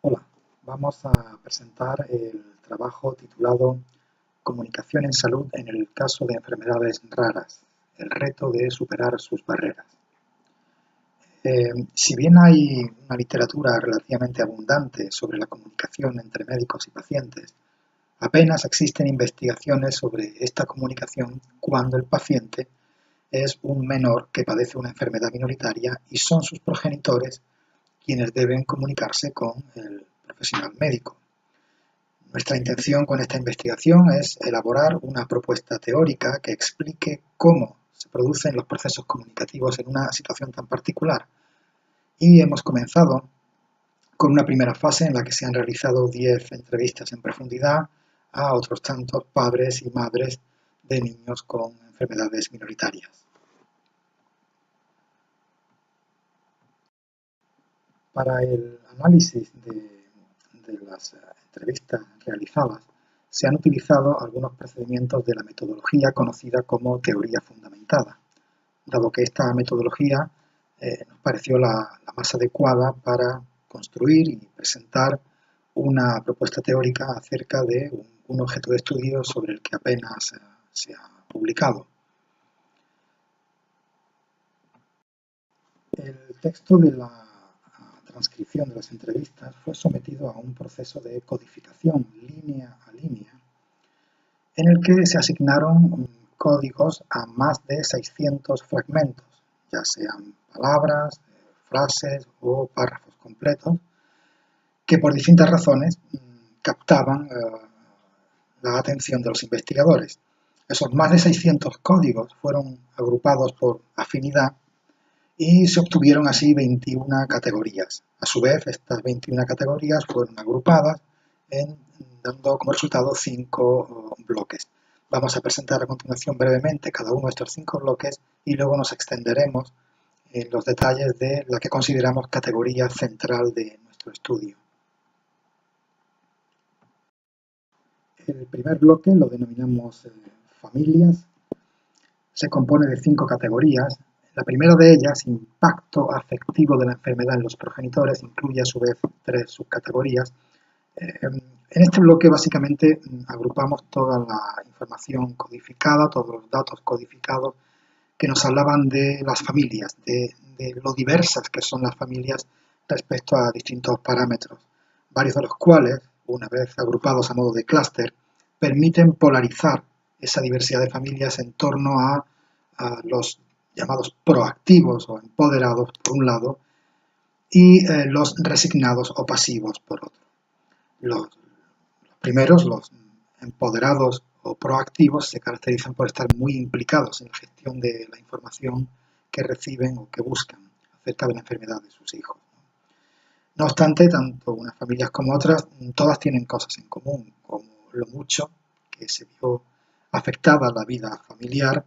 Hola, vamos a presentar el trabajo titulado Comunicación en salud en el caso de enfermedades raras, el reto de superar sus barreras. Si bien hay una literatura relativamente abundante sobre la comunicación entre médicos y pacientes, apenas existen investigaciones sobre esta comunicación cuando el paciente es un menor que padece una enfermedad minoritaria y son sus progenitores quienes deben comunicarse con el profesional médico. Nuestra intención con esta investigación es elaborar una propuesta teórica que explique cómo se producen los procesos comunicativos en una situación tan particular. Y hemos comenzado con una primera fase en la que se han realizado 10 entrevistas en profundidad a otros tantos padres y madres de niños con enfermedades minoritarias. Para el análisis de las entrevistas realizadas, se han utilizado algunos procedimientos de la metodología conocida como teoría fundamentada, dado que esta metodología nos pareció la más adecuada para construir y presentar una propuesta teórica acerca de un objeto de estudio sobre el que apenas se ha publicado. El texto de la transcripción de las entrevistas fue sometido a un proceso de codificación línea a línea, en el que se asignaron códigos a más de 600 fragmentos, ya sean palabras, frases o párrafos completos, que por distintas razones captaban la atención de los investigadores. Esos más de 600 códigos fueron agrupados por afinidad y se obtuvieron así 21 categorías. A su vez, estas 21 categorías fueron agrupadas dando como resultado 5 bloques. Vamos a presentar a continuación brevemente cada uno de estos 5 bloques y luego nos extenderemos en los detalles de la que consideramos categoría central de nuestro estudio. El primer bloque lo denominamos familias. Se compone de 5 categorías. La primera de ellas, impacto afectivo de la enfermedad en los progenitores, incluye a su vez 3 subcategorías. En este bloque básicamente agrupamos toda la información codificada, todos los datos codificados que nos hablaban de las familias, de lo diversas que son las familias respecto a distintos parámetros, varios de los cuales, una vez agrupados a modo de clúster, permiten polarizar esa diversidad de familias en torno a los llamados proactivos o empoderados por un lado y los resignados o pasivos por otro. Los primeros, los empoderados o proactivos, se caracterizan por estar muy implicados en la gestión de la información que reciben o que buscan acerca de la enfermedad de sus hijos. No obstante, tanto unas familias como otras, todas tienen cosas en común, como lo mucho que se vio afectada la vida familiar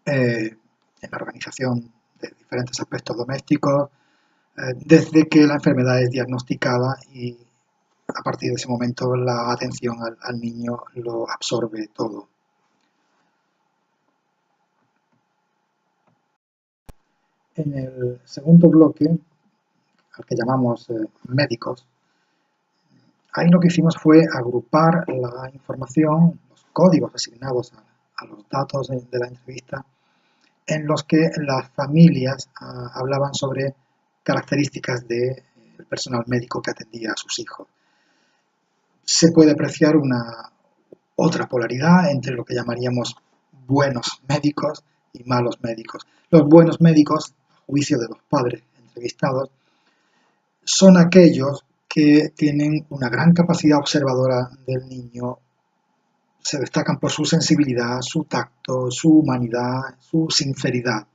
en la organización de diferentes aspectos domésticos, desde que la enfermedad es diagnosticada y a partir de ese momento la atención al niño lo absorbe todo. En el segundo bloque, al que llamamos médicos, ahí lo que hicimos fue agrupar la información, los códigos asignados a los datos de la entrevista, en los que las familias hablaban sobre características del personal médico que atendía a sus hijos. Se puede apreciar una otra polaridad entre lo que llamaríamos buenos médicos y malos médicos. Los buenos médicos, a juicio de los padres entrevistados, son aquellos que tienen una gran capacidad observadora del niño, se destacan por su sensibilidad, su tacto, su humanidad, su sinceridad.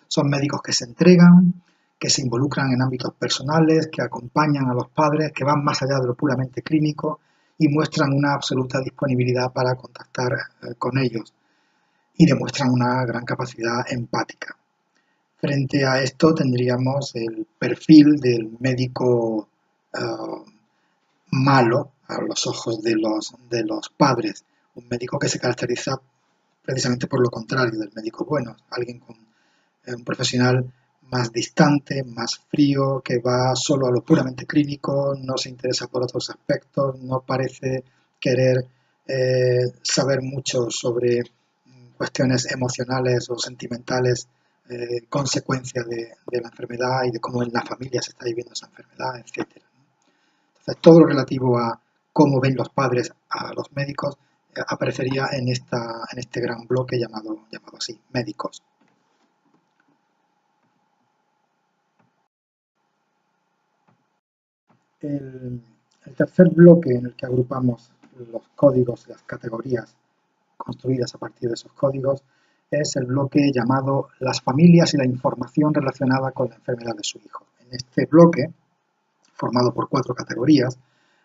Son médicos que se entregan, que se involucran en ámbitos personales, que acompañan a los padres, que van más allá de lo puramente clínico y muestran una absoluta disponibilidad para contactar con ellos y demuestran una gran capacidad empática. Frente a esto tendríamos el perfil del médico malo a los ojos de los padres, un médico que se caracteriza precisamente por lo contrario del médico bueno, alguien con un profesional más distante, más frío, que va solo a lo puramente clínico, no se interesa por otros aspectos, no parece querer saber mucho sobre cuestiones emocionales o sentimentales, consecuencia de la enfermedad y de cómo en la familia se está viviendo esa enfermedad, etc. Entonces, todo lo relativo a cómo ven los padres a los médicos aparecería en este gran bloque llamado así, médicos. El tercer bloque en el que agrupamos los códigos y las categorías construidas a partir de esos códigos es el bloque llamado las familias y la información relacionada con la enfermedad de su hijo. En este bloque, formado por 4 categorías,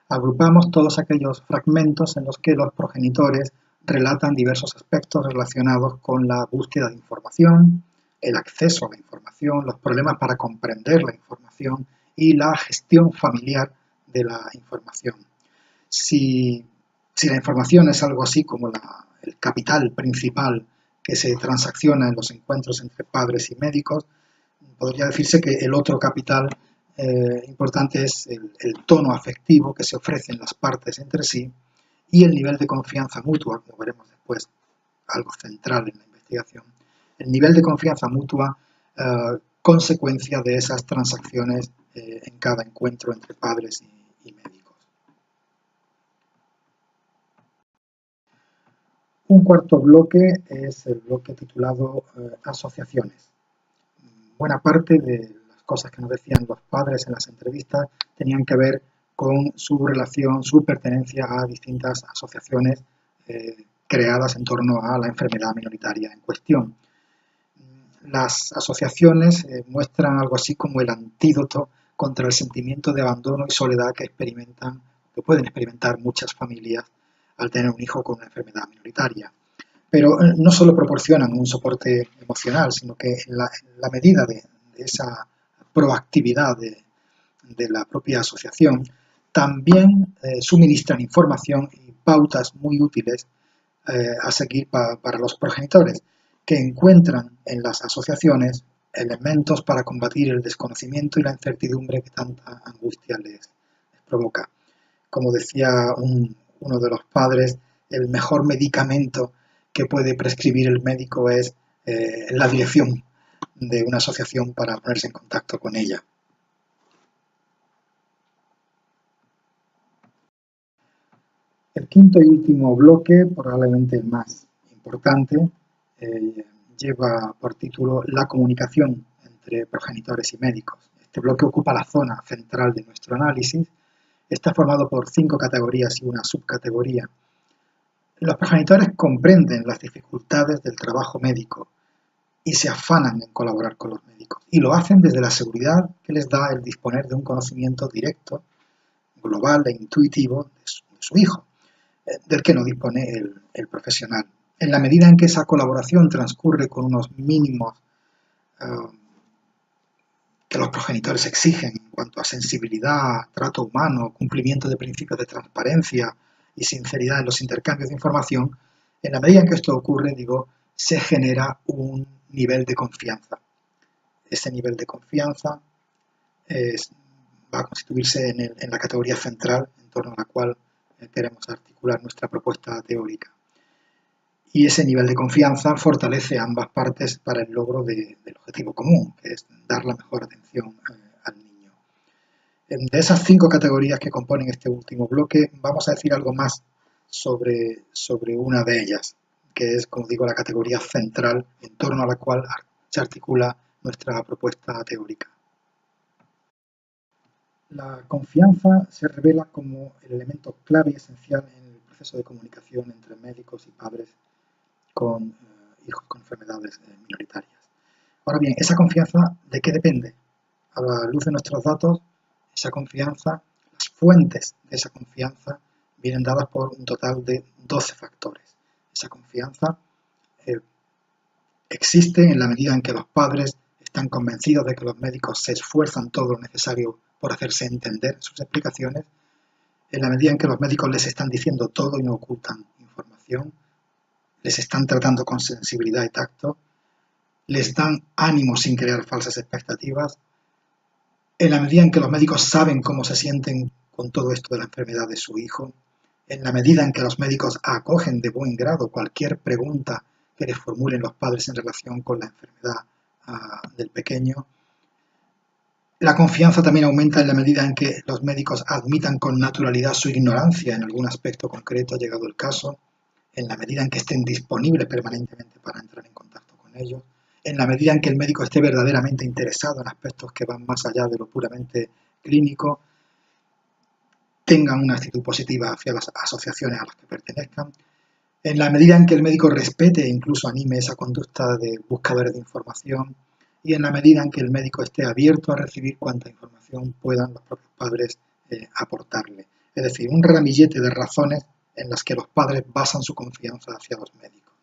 agrupamos todos aquellos fragmentos en los que los progenitores relatan diversos aspectos relacionados con la búsqueda de información, el acceso a la información, los problemas para comprender la información y la gestión familiar de la información. Si la información es algo así como el capital principal que se transacciona en los encuentros entre padres y médicos, podría decirse que el otro capital importante es el tono afectivo que se ofrecen las partes entre sí y el nivel de confianza mutua, como veremos después, algo central en la investigación, el nivel de confianza mutua consecuencia de esas transacciones en cada encuentro entre padres y médicos. Un cuarto bloque es el bloque titulado asociaciones. Buena parte de las cosas que nos decían los padres en las entrevistas tenían que ver con su relación, su pertenencia a distintas asociaciones creadas en torno a la enfermedad minoritaria en cuestión. Las asociaciones muestran algo así como el antídoto contra el sentimiento de abandono y soledad que pueden experimentar muchas familias al tener un hijo con una enfermedad minoritaria. Pero no solo proporcionan un soporte emocional, sino que en la medida de esa proactividad de la propia asociación, también suministran información y pautas muy útiles a seguir para los progenitores, que encuentran en las asociaciones elementos para combatir el desconocimiento y la incertidumbre que tanta angustia les provoca. Como decía uno de los padres, el mejor medicamento que puede prescribir el médico es la dirección de una asociación para ponerse en contacto con ella. El quinto y último bloque, probablemente el más importante, lleva por título La comunicación entre progenitores y médicos. Este bloque ocupa la zona central de nuestro análisis. Está formado por 5 categorías y una subcategoría. Los progenitores comprenden las dificultades del trabajo médico y se afanan en colaborar con los médicos. Y lo hacen desde la seguridad que les da el disponer de un conocimiento directo, global e intuitivo de su hijo, del que no dispone el profesional. En la medida en que esa colaboración transcurre con unos mínimos que los progenitores exigen en cuanto a sensibilidad, trato humano, cumplimiento de principios de transparencia y sinceridad en los intercambios de información, en la medida en que esto ocurre, se genera un nivel de confianza. Ese nivel de confianza va a constituirse en la categoría central en torno a la cual queremos articular nuestra propuesta teórica. Y ese nivel de confianza fortalece a ambas partes para el logro del objetivo común, que es dar la mejor atención al niño. De esas 5 categorías que componen este último bloque, vamos a decir algo más sobre una de ellas, que es, como digo, la categoría central en torno a la cual se articula nuestra propuesta teórica. La confianza se revela como el elemento clave y esencial en el proceso de comunicación entre médicos y padres con hijos con enfermedades minoritarias. Ahora bien, ¿esa confianza de qué depende? A la luz de nuestros datos, esa confianza, las fuentes de esa confianza vienen dadas por un total de 12 factores. Esa confianza existe en la medida en que los padres están convencidos de que los médicos se esfuerzan todo lo necesario por hacerse entender sus explicaciones, en la medida en que los médicos les están diciendo todo y no ocultan información, les están tratando con sensibilidad y tacto, les dan ánimo sin crear falsas expectativas, en la medida en que los médicos saben cómo se sienten con todo esto de la enfermedad de su hijo, en la medida en que los médicos acogen de buen grado cualquier pregunta que les formulen los padres en relación con la enfermedad del pequeño, la confianza también aumenta en la medida en que los médicos admitan con naturalidad su ignorancia en algún aspecto concreto, llegado el caso, en la medida en que estén disponibles permanentemente para entrar en contacto con ellos, en la medida en que el médico esté verdaderamente interesado en aspectos que van más allá de lo puramente clínico, tengan una actitud positiva hacia las asociaciones a las que pertenezcan, en la medida en que el médico respete e incluso anime esa conducta de buscadores de información, y en la medida en que el médico esté abierto a recibir cuanta información puedan los propios padres aportarle. Es decir, un ramillete de razones en las que los padres basan su confianza hacia los médicos.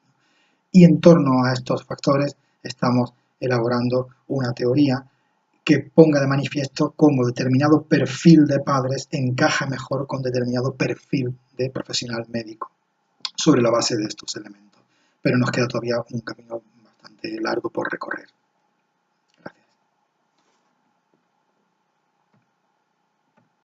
Y en torno a estos factores estamos elaborando una teoría que ponga de manifiesto cómo determinado perfil de padres encaja mejor con determinado perfil de profesional médico sobre la base de estos elementos. Pero nos queda todavía un camino bastante largo por recorrer.